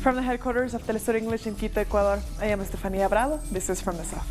From the headquarters of Telesur English in Quito, Ecuador, I am Estefanía Bravo. This is From the South.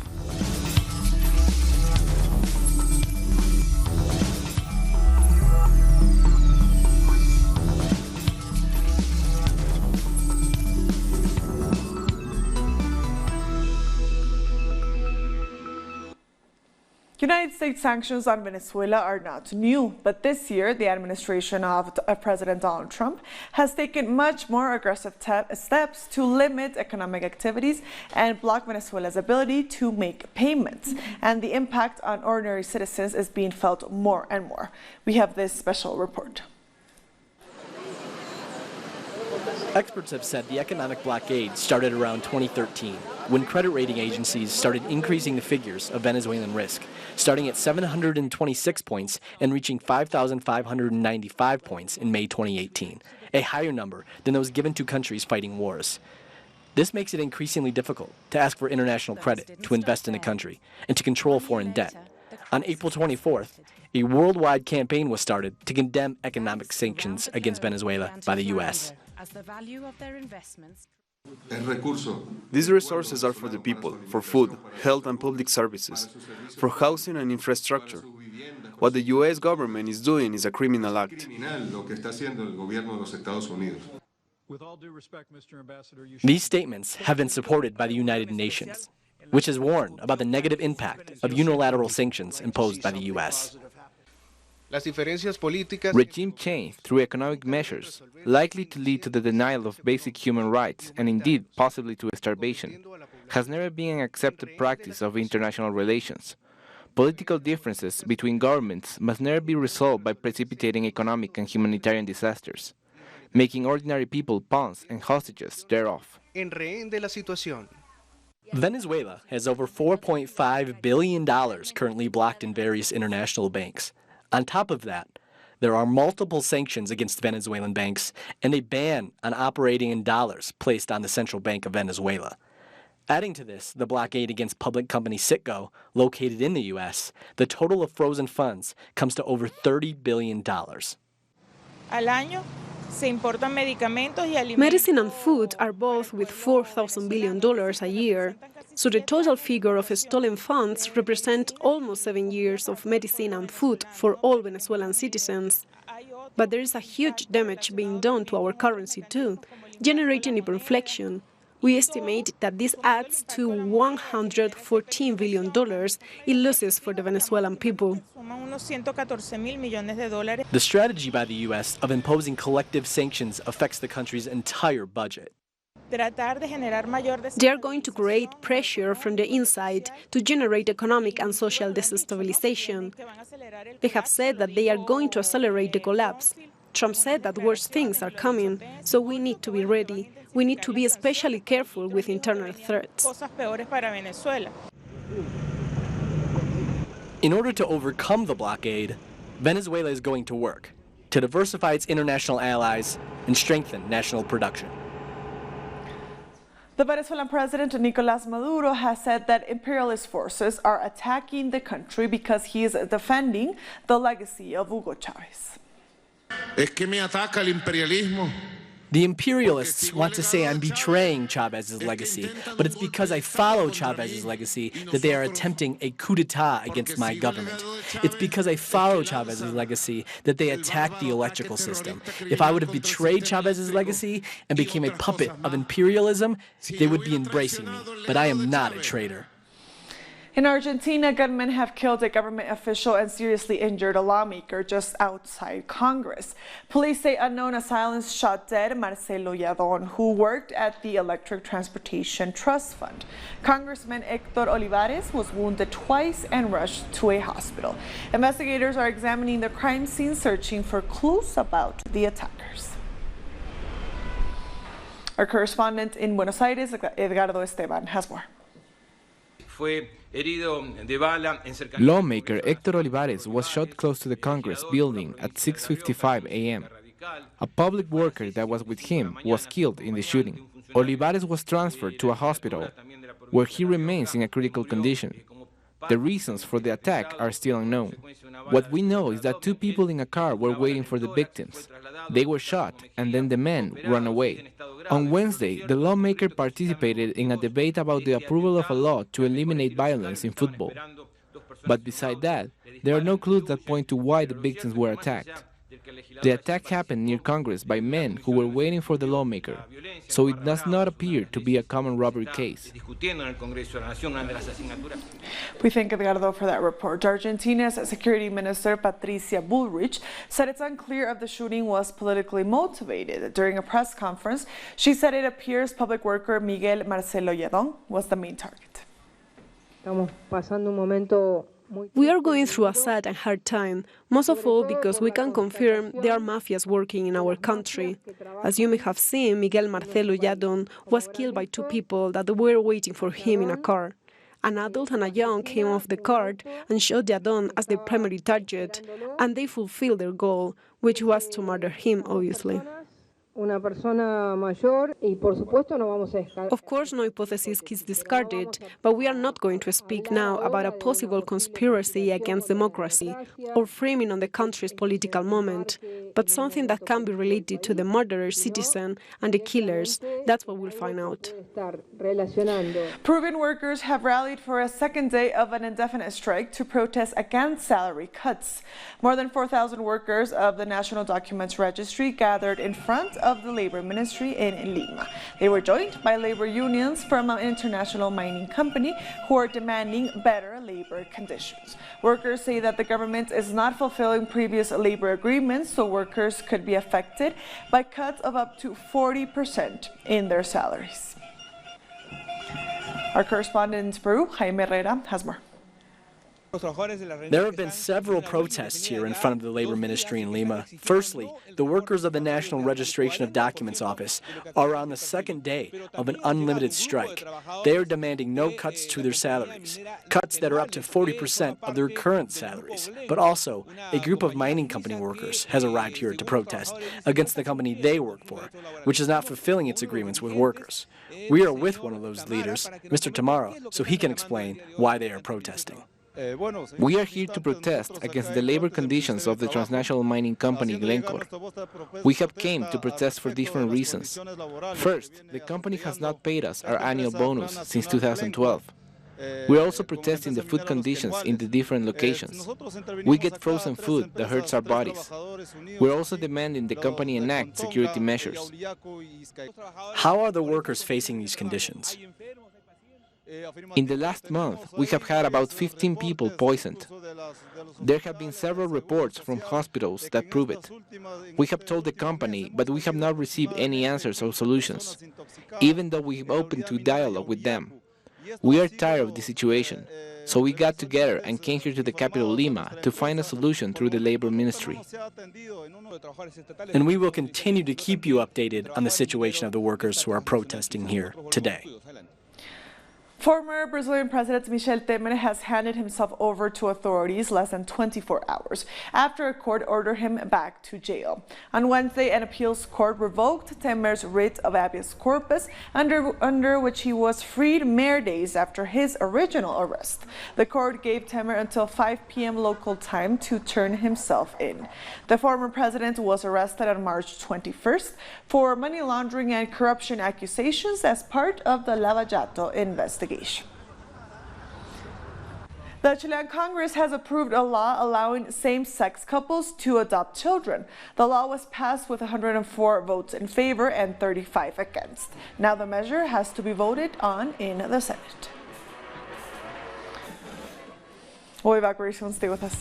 United States sanctions on Venezuela are not new, but this year the administration of President Donald Trump has taken much more aggressive steps to limit economic activities and block Venezuela's ability to make payments. And the impact on ordinary citizens is being felt more and more. We have this special report. Experts have said the economic blockade started around 2013, when credit rating agencies started increasing the figures of Venezuelan risk, starting at 726 points and reaching 5,595 points in May 2018, a higher number than those given to countries fighting wars. This makes it increasingly difficult to ask for international credit to invest in the country and to control foreign debt. On April 24th, a worldwide campaign was started to condemn economic sanctions against Venezuela by the U.S. As the value of their investments. These resources are for the people, for food, health and public services, for housing and infrastructure. What the U.S. government is doing is a criminal act. These statements have been supported by the United Nations, which has warned about the negative impact of unilateral sanctions imposed by the U.S. Regime change through economic measures, likely to lead to the denial of basic human rights and indeed possibly to starvation, has never been an accepted practice of international relations. Political differences between governments must never be resolved by precipitating economic and humanitarian disasters, making ordinary people pawns and hostages thereof. Venezuela has over $4.5 billion currently blocked in various international banks. On top of that, there are multiple sanctions against Venezuelan banks and a ban on operating in dollars placed on the Central Bank of Venezuela. Adding to this, the blockade against public company Citgo, located in the U.S., the total of frozen funds comes to over $30 billion. Medicine and food are both with $4,000 billion a year, so the total figure of stolen funds represents almost 7 years of medicine and food for all Venezuelan citizens. But there is a huge damage being done to our currency too, generating hyperinflation. We estimate that this adds to $114 billion in losses for the Venezuelan people. The strategy by the U.S. of imposing collective sanctions affects the country's entire budget. They are going to create pressure from the inside to generate economic and social destabilization. They have said that they are going to accelerate the collapse. Trump said that worse things are coming, so we need to be ready. We need to be especially careful with internal threats. In order to overcome the blockade, Venezuela is going to work to diversify its international allies and strengthen national production. The Venezuelan president, Nicolás Maduro, has said that imperialist forces are attacking the country because he is defending the legacy of Hugo Chávez. The imperialists want to say I'm betraying Chávez's legacy, but it's because I follow Chávez's legacy that they are attempting a coup d'etat against my government. It's because I follow Chávez's legacy that they attack the electrical system. If I would have betrayed Chávez's legacy and became a puppet of imperialism, they would be embracing me, but I am not a traitor. In Argentina, gunmen have killed a government official and seriously injured a lawmaker just outside Congress. Police say unknown assailants shot dead Marcelo Yadon, who worked at the Electric Transportation Trust Fund. Congressman Héctor Olivares was wounded twice and rushed to a hospital. Investigators are examining the crime scene, searching for clues about the attackers. Our correspondent in Buenos Aires, Edgardo Esteban, has more. Lawmaker Héctor Olivares was shot close to the Congress building at 6:55 a.m. A public worker that was with him was killed in the shooting. Olivares was transferred to a hospital where he remains in a critical condition. The reasons for the attack are still unknown. What we know is that two people in a car were waiting for the victims. They were shot, and then the men ran away. On Wednesday, the lawmaker participated in a debate about the approval of a law to eliminate violence in football. But beside that, there are no clues that point to why the victims were attacked. The attack happened near Congress by men who were waiting for the lawmaker, so it does not appear to be a common robbery case. We thank Edgardo for that report. Argentina's Security Minister Patricia Bullrich said it's unclear if the shooting was politically motivated. During a press conference, she said it appears public worker Miguel Marcelo Lledon was the main target. We are going through a sad and hard time, most of all because we can confirm there are mafias working in our country. As you may have seen, Miguel Marcelo Lledon was killed by two people that were waiting for him in a car. An adult and a young came off the car and shot Lledon as the primary target, and they fulfilled their goal, which was to murder him, obviously. Of course, no hypothesis is discarded, but we are not going to speak now about a possible conspiracy against democracy or framing on the country's political moment, but something that can be related to the murderer citizen and the killers. That's what we'll find out. Peruvian workers have rallied for a second day of an indefinite strike to protest against salary cuts. More than 4,000 workers of the National Documents Registry gathered in front of the Labor Ministry in Lima. They were joined by labor unions from an international mining company who are demanding better labor conditions. Workers say that the government is not fulfilling previous labor agreements, so workers could be affected by cuts of up to 40% in their salaries. Our correspondent in Peru, Jaime Herrera, has more. There have been several protests here in front of the Labor Ministry in Lima. Firstly, the workers of the National Registration of Documents Office are on the second day of an unlimited strike. They are demanding no cuts to their salaries, cuts that are up to 40% of their current salaries. But also, a group of mining company workers has arrived here to protest against the company they work for, which is not fulfilling its agreements with workers. We are with one of those leaders, Mr. Tamaro, so he can explain why they are protesting. We are here to protest against the labor conditions of the transnational mining company Glencore. We have came to protest for different reasons. First, the company has not paid us our annual bonus since 2012. We are also protesting the food conditions in the different locations. We get frozen food that hurts our bodies. We are also demanding the company enact security measures. How are the workers facing these conditions? In the last month, we have had about 15 people poisoned. There have been several reports from hospitals that prove it. We have told the company, but we have not received any answers or solutions, even though we have opened to dialogue with them. We are tired of the situation, so we got together and came here to the capital Lima to find a solution through the Labor Ministry. And we will continue to keep you updated on the situation of the workers who are protesting here today. Former Brazilian President Michel Temer has handed himself over to authorities less than 24 hours after a court ordered him back to jail. On Wednesday, an appeals court revoked Temer's writ of habeas corpus, under which he was freed mere days after his original arrest. The court gave Temer until 5 p.m. local time to turn himself in. The former president was arrested on March 21st for money laundering and corruption accusations as part of the Lava Jato investigation. The Chilean Congress has approved a law allowing same-sex couples to adopt children. The law was passed with 104 votes in favor and 35 against. Now the measure has to be voted on in the Senate. We'll be back very soon. Stay with us.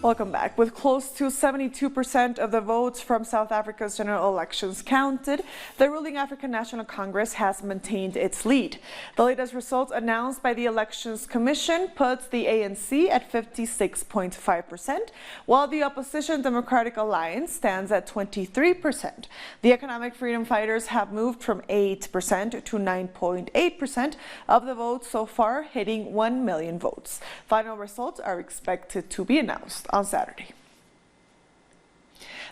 Well, Welcome back. With close to 72% of the votes from South Africa's general elections counted, the ruling African National Congress has maintained its lead. The latest results announced by the Elections Commission puts the ANC at 56.5%, while the opposition Democratic Alliance stands at 23%. The economic freedom fighters have moved from 8% to 9.8% of the votes so far, hitting 1 million votes. Final results are expected to be announced on Saturday.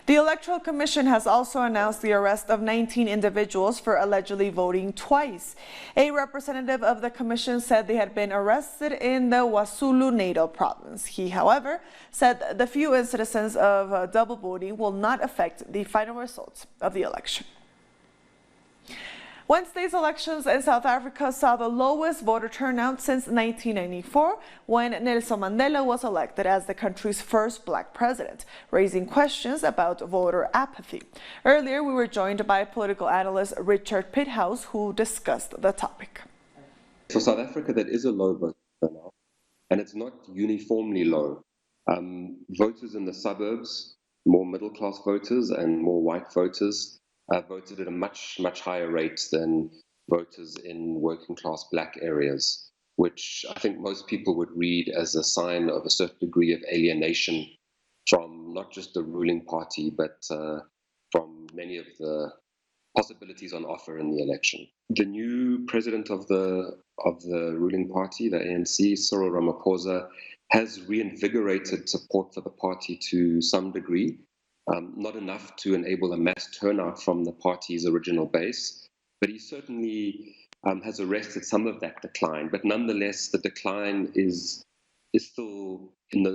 The Electoral Commission has also announced the arrest of 19 individuals for allegedly voting twice. A representative of the commission said they had been arrested in the KwaZulu-Natal province. He, however, said the few incidents of double voting will not affect the final results of the election. Wednesday's elections in South Africa saw the lowest voter turnout since 1994, when Nelson Mandela was elected as the country's first black president, raising questions about voter apathy. Earlier, we were joined by political analyst Richard Pithouse, who discussed the topic. For South Africa, that is a low voter turnout, and it's not uniformly low. Voters in the suburbs, more middle-class voters and more white voters, voted at a much higher rate than voters in working-class black areas, which I think most people would read as a sign of a certain degree of alienation from not just the ruling party, but from many of the possibilities on offer in the election. The new president of the ruling party, the ANC, Cyril Ramaphosa, has reinvigorated support for the party to some degree. Not enough to enable a mass turnout from the party's original base, but he certainly has arrested some of that decline. But nonetheless, the decline is still,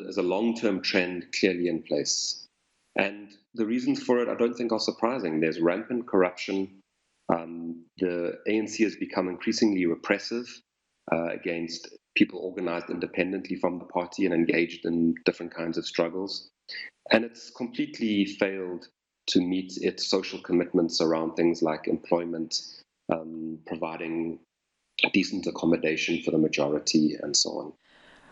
as a long-term trend, clearly in place. And the reasons for it, I don't think, are surprising. There's rampant corruption. The ANC has become increasingly repressive against people organized independently from the party and engaged in different kinds of struggles. And it's completely failed to meet its social commitments around things like employment, providing decent accommodation for the majority, and so on.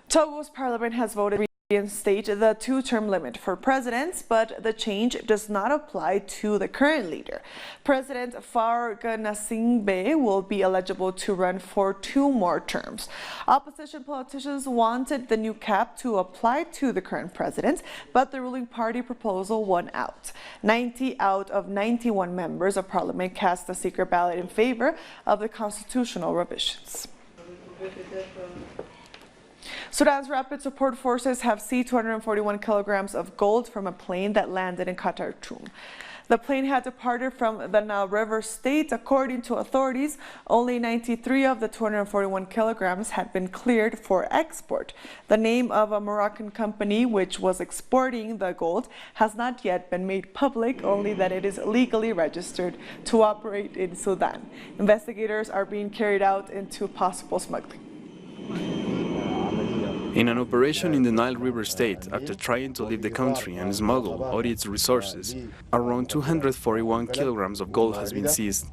Togo's parliament has voted to reinstate the two-term limit for presidents, but the change does not apply to the current leader. President Faure Gnassingbé will be eligible to run for 2 more terms. Opposition politicians wanted the new cap to apply to the current president, but the ruling party proposal won out. 90 out of 91 members of parliament cast a secret ballot in favor of the constitutional revisions. Sudan's Rapid Support Forces have seized 241 kilograms of gold from a plane that landed in Khartoum. The plane had departed from the Nile River state. According to authorities, only 93 of the 241 kilograms had been cleared for export. The name of a Moroccan company which was exporting the gold has not yet been made public, only that it is legally registered to operate in Sudan. Investigators are being carried out into possible smuggling. In an operation in the Nile River state, after trying to leave the country and smuggle all its resources, around 241 kilograms of gold has been seized.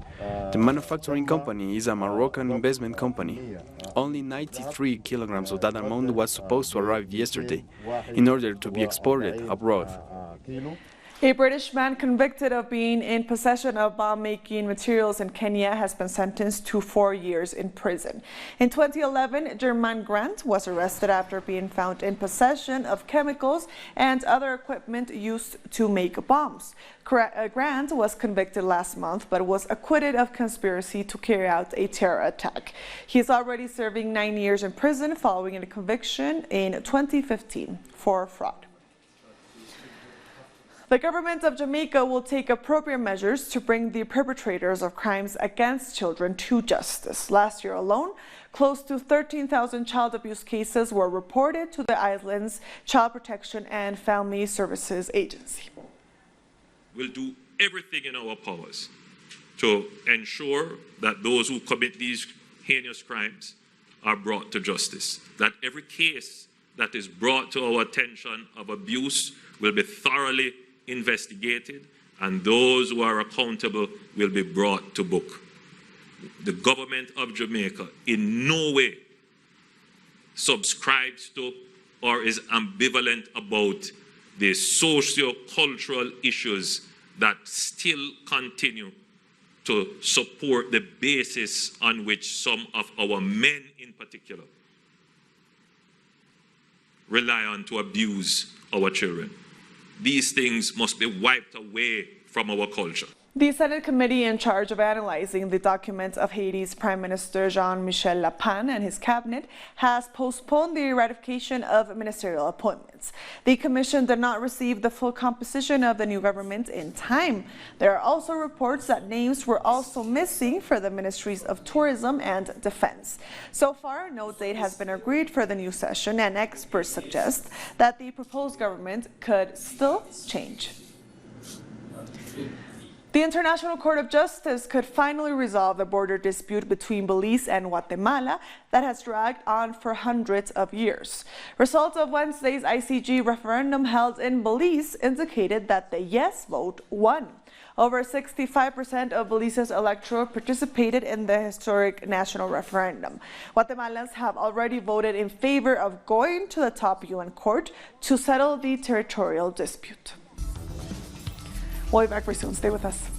The manufacturing company is a Moroccan investment company. Only 93 kilograms of that amount was supposed to arrive yesterday, in order to be exported abroad. A British man convicted of being in possession of bomb-making materials in Kenya has been sentenced to 4 years in prison. In 2011, German Grant was arrested after being found in possession of chemicals and other equipment used to make bombs. Grant was convicted last month but was acquitted of conspiracy to carry out a terror attack. He is already serving 9 years in prison following a conviction in 2015 for fraud. The government of Jamaica will take appropriate measures to bring the perpetrators of crimes against children to justice. Last year alone, close to 13,000 child abuse cases were reported to the island's Child Protection and Family Services Agency. We'll do everything in our powers to ensure that those who commit these heinous crimes are brought to justice, that every case that is brought to our attention of abuse will be thoroughly investigated, and those who are accountable will be brought to book. The government of Jamaica in no way subscribes to or is ambivalent about the socio-cultural issues that still continue to support the basis on which some of our men in particular rely on to abuse our children. These things must be wiped away from our culture. The Senate committee in charge of analyzing the documents of Haiti's Prime Minister Jean-Michel Lapin and his cabinet has postponed the ratification of ministerial appointments. The commission did not receive the full composition of the new government in time. There are also reports that names were also missing for the ministries of tourism and defense. So far, no date has been agreed for the new session, and experts suggest that the proposed government could still change. The International Court of Justice could finally resolve the border dispute between Belize and Guatemala that has dragged on for hundreds of years. Results of Wednesday's ICJ referendum held in Belize indicated that the yes vote won. Over 65% of Belize's electorate participated in the historic national referendum. Guatemalans have already voted in favor of going to the top UN court to settle the territorial dispute. We'll be back very soon. Stay with us.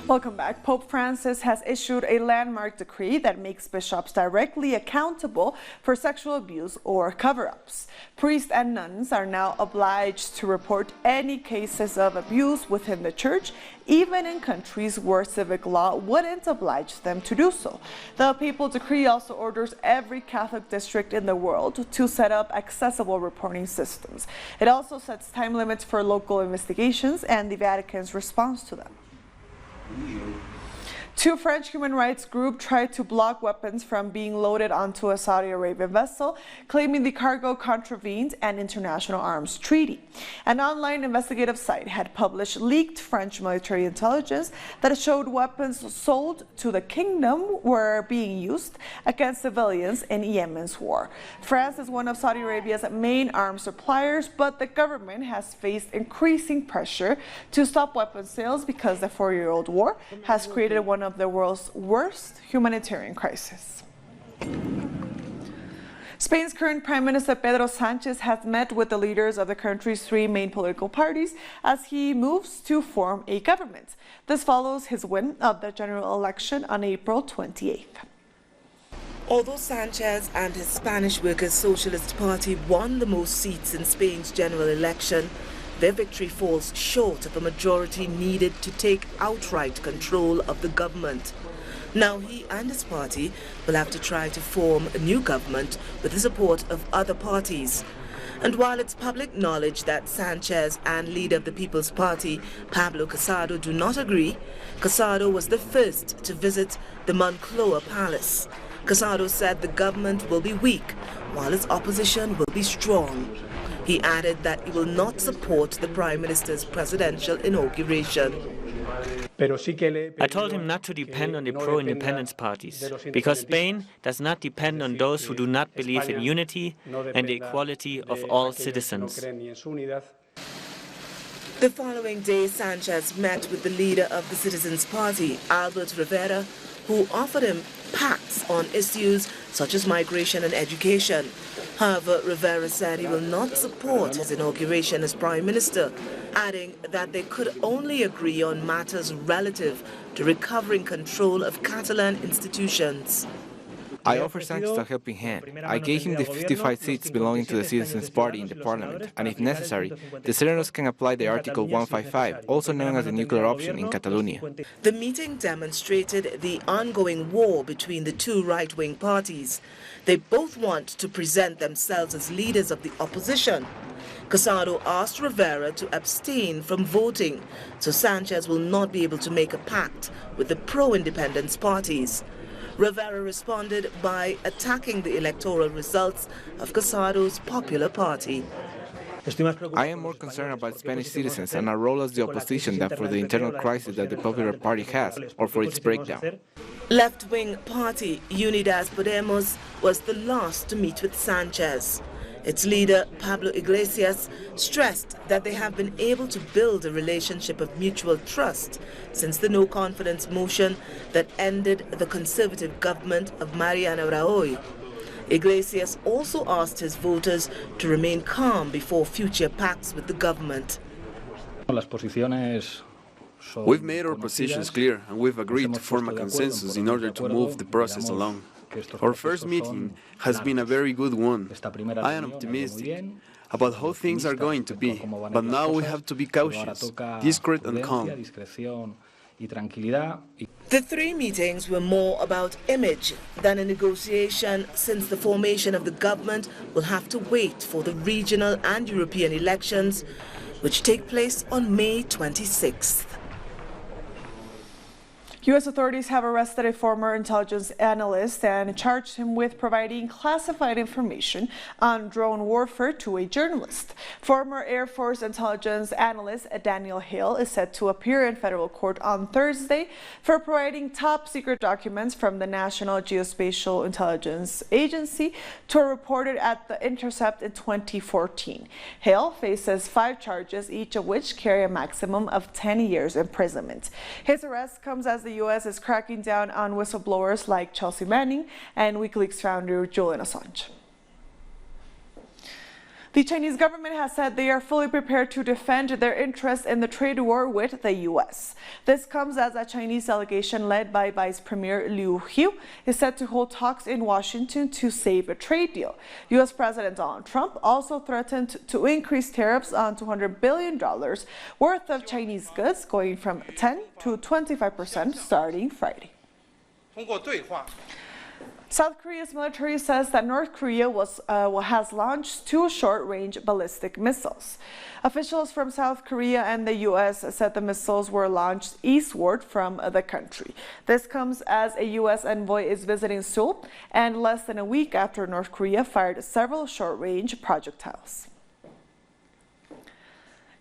Welcome back. Pope Francis has issued a landmark decree that makes bishops directly accountable for sexual abuse or cover-ups. Priests and nuns are now obliged to report any cases of abuse within the church, even in countries where civic law wouldn't oblige them to do so. The papal decree also orders every Catholic district in the world to set up accessible reporting systems. It also sets time limits for local investigations and the Vatican's response to them. Two French human rights groups tried to block weapons from being loaded onto a Saudi Arabian vessel, claiming the cargo contravened an international arms treaty. An online investigative site had published leaked French military intelligence that showed weapons sold to the kingdom were being used against civilians in Yemen's war. France is one of Saudi Arabia's main arms suppliers, but the government has faced increasing pressure to stop weapons sales because the 4-year-old war has created one of the world's worst humanitarian crises. Spain's current Prime Minister Pedro Sanchez has met with the leaders of the country's 3 main political parties as he moves to form a government. This follows his win of the general election on April 28th. Although Sanchez and his Spanish Workers' Socialist Party won the most seats in Spain's general election, their victory falls short of a majority needed to take outright control of the government. Now he and his party will have to try to form a new government with the support of other parties. And while it's public knowledge that Sanchez and leader of the People's Party, Pablo Casado, do not agree, Casado was the first to visit the Moncloa Palace. Casado said the government will be weak, while its opposition will be strong. He added that he will not support the Prime Minister's presidential inauguration. I told him not to depend on the pro-independence parties, because Spain does not depend on those who do not believe in unity and the equality of all citizens. The following day, Sanchez met with the leader of the Citizens' Party, Albert Rivera, who offered him pacts on issues such as migration and education. However, Rivera said he will not support his inauguration as Prime Minister, adding that they could only agree on matters relative to recovering control of Catalan institutions. I offered Sanchez a helping hand. I gave him the 55 seats belonging to the Citizens' Party in the parliament, and if necessary, the senators can apply the Article 155, also known as the nuclear option in Catalonia. The meeting demonstrated the ongoing war between the two right-wing parties. They both want to present themselves as leaders of the opposition. Casado asked Rivera to abstain from voting, so Sanchez will not be able to make a pact with the pro-independence parties. Rivera responded by attacking the electoral results of Casado's Popular Party. I am more concerned about Spanish citizens and our role as the opposition than for the internal crisis that the Popular Party has, or for its breakdown. Left-wing party Unidas Podemos was the last to meet with Sanchez. Its leader, Pablo Iglesias, stressed that they have been able to build a relationship of mutual trust since the no-confidence motion that ended the conservative government of Mariano Rajoy. Iglesias also asked his voters to remain calm before future pacts with the government. We've made our positions clear and we've agreed to form a consensus in order to move the process along. Our first meeting has been a very good one. I am optimistic about how things are going to be, but now we have to be cautious, discreet and calm. The three meetings were more about image than a negotiation, since the formation of the government will have to wait for the regional and European elections, which take place on May 26th. U.S. authorities have arrested a former intelligence analyst and charged him with providing classified information on drone warfare to a journalist. Former Air Force intelligence analyst Daniel Hale is set to appear in federal court on Thursday for providing top-secret documents from the National Geospatial Intelligence Agency to a reporter at The Intercept in 2014. Hale faces 5 charges, each of which carry a maximum of 10 years imprisonment. His arrest comes as the U.S. is cracking down on whistleblowers like Chelsea Manning and WikiLeaks founder Julian Assange. The Chinese government has said they are fully prepared to defend their interests in the trade war with the U.S. This comes as a Chinese delegation led by Vice Premier Liu He is set to hold talks in Washington to save a trade deal. U.S. President Donald Trump also threatened to increase tariffs on $200 billion worth of Chinese goods, going from 10 to 25% starting Friday. South Korea's military says that North Korea has launched 2 short-range ballistic missiles. Officials from South Korea and the U.S. said the missiles were launched eastward from the country. This comes as a U.S. envoy is visiting Seoul, and less than a week after North Korea fired several short-range projectiles.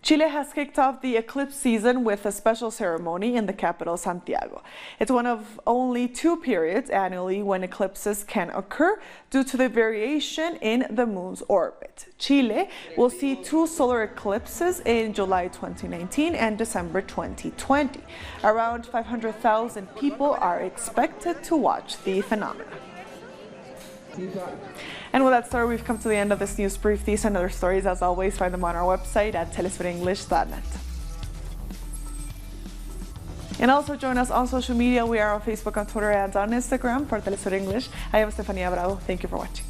Chile has kicked off the eclipse season with a special ceremony in the capital, Santiago. It's one of only 2 periods annually when eclipses can occur due to the variation in the moon's orbit. Chile will see 2 solar eclipses in July 2019 and December 2020. Around 500,000 people are expected to watch the phenomenon. And with that story, we've come to the end of this news brief. These and other stories, as always, find them on our website at telesverenglish.net. And also join us on social media. We are on Facebook, on Twitter, and on Instagram for Telesver English. I am Stefania Bravo. Thank you for watching.